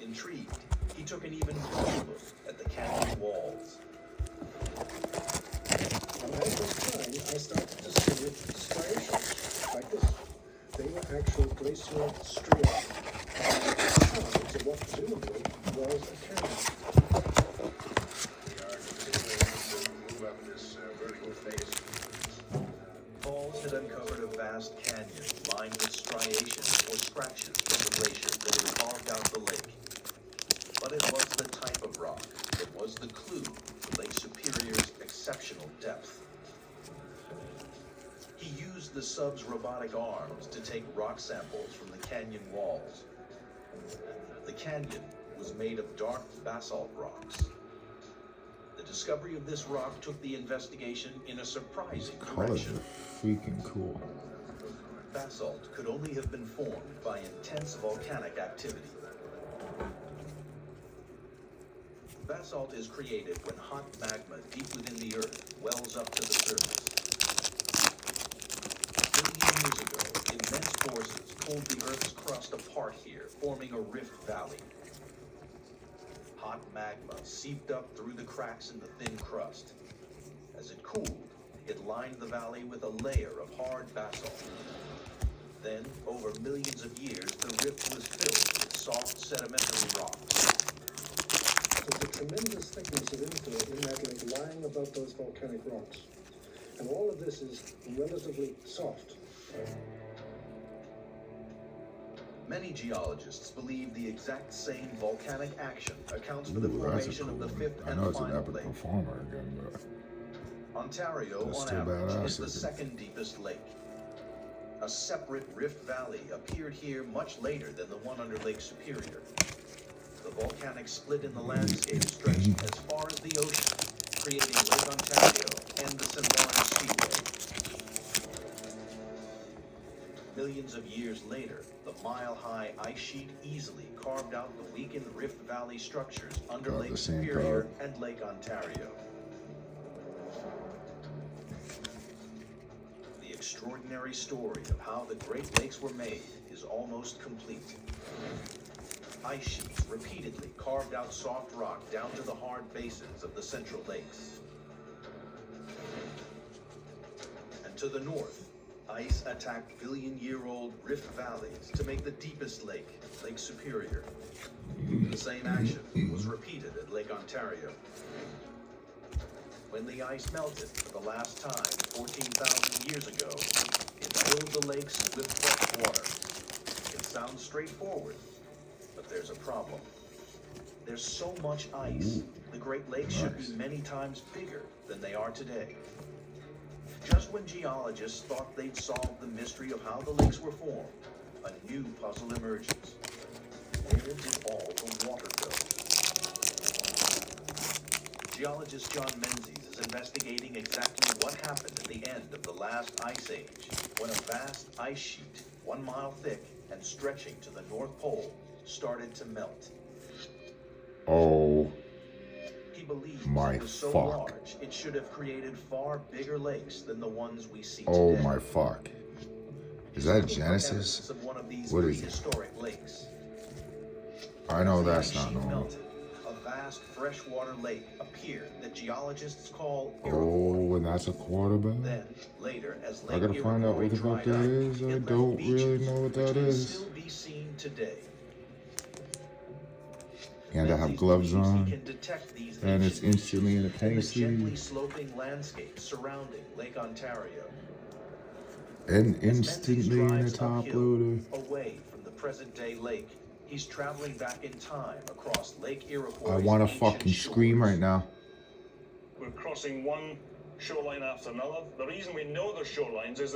Intrigued, he took an even closer look at the canyon walls. And at this time, I started to see striations like this. They were actual glacial striations. Sides of what presumably was a canyon. We are continuing to move up this vertical face. Falls had uncovered a vast canyon lined with striations or scratches from the glacier that had carved out the lake. But it was the type of rock that was the clue to Lake Superior's exceptional depth. He used the sub's robotic arms to take rock samples from the canyon walls. The canyon was made of dark basalt rocks. The discovery of this rock took the investigation in a surprising Colors direction. are freaking cool. Basalt could only have been formed by intense volcanic activity. Basalt is created when hot magma deep within the earth wells up to the surface. 1 billion years ago, immense forces pulled the Earth's crust apart here, forming a rift valley. Hot magma seeped up through the cracks in the thin crust. As it cooled, it lined the valley with a layer of hard basalt. Then, over millions of years, the rift was filled with soft sedimentary rocks. There's a tremendous thickness of infill in that lake lying above those volcanic rocks. And all of this is relatively soft. Many geologists believe the exact same volcanic action accounts for the Ooh, that's a formation cool of the one. fifth I and know it's an final epic lake. performer again, but Ontario, That's on still average, badass is the looking. second deepest lake. A separate rift valley appeared here much later than the one under Lake Superior. The volcanic split in the landscape stretched as far as the ocean, creating Lake Ontario and the St. Lawrence Seaway. Millions of years later, the mile-high ice sheet easily carved out the weakened Rift Valley structures under About Lake the same Superior color. and Lake Ontario. The extraordinary story of how the Great Lakes were made is almost complete. Ice sheets repeatedly carved out soft rock down to the hard basins of the Central Lakes. And to the north, ice attacked billion-year-old rift valleys to make the deepest lake, Lake Superior. The same action was repeated at Lake Ontario. When the ice melted for the last time 14,000 years ago, it filled the lakes with fresh water. It sounds straightforward, but there's a problem. There's so much ice, the Great Lakes should be many times bigger than they are today. Just when geologists thought they'd solved the mystery of how the lakes were formed, a new puzzle emerges. Where did all the water go? Geologist John Menzies is investigating exactly what happened at the end of the last ice age, when a vast ice sheet, 1 mile thick and stretching to the North Pole, started to melt. oh He believes My it was so fuck. large, it should have created far bigger lakes than the ones we see oh today. my fuck. Is that Looking for Genesis? evidence of one of these What is it? prehistoric lakes. I know As the that's ice not sheet normal. melted, a vast freshwater lake appeared that geologists call Oh, Iroquois. and that's a quarterback? Then, later, as I Lake gotta find out Iroquois what the fuck dried that up, is. I it left don't really beaches, know what which that can is. still be seen today. And I have Menzies gloves believes he on, can detect these and it's ancient instantly in a beaches in penny the gently sleeve, sloping landscape surrounding Lake Ontario. and As Menzies instantly in a drives top uphill, loader. away from the present-day lake, he's traveling back in time across Lake Iroquois. I want to fucking scream right now. We're crossing one shoreline after another. The reason we know there's shorelines is that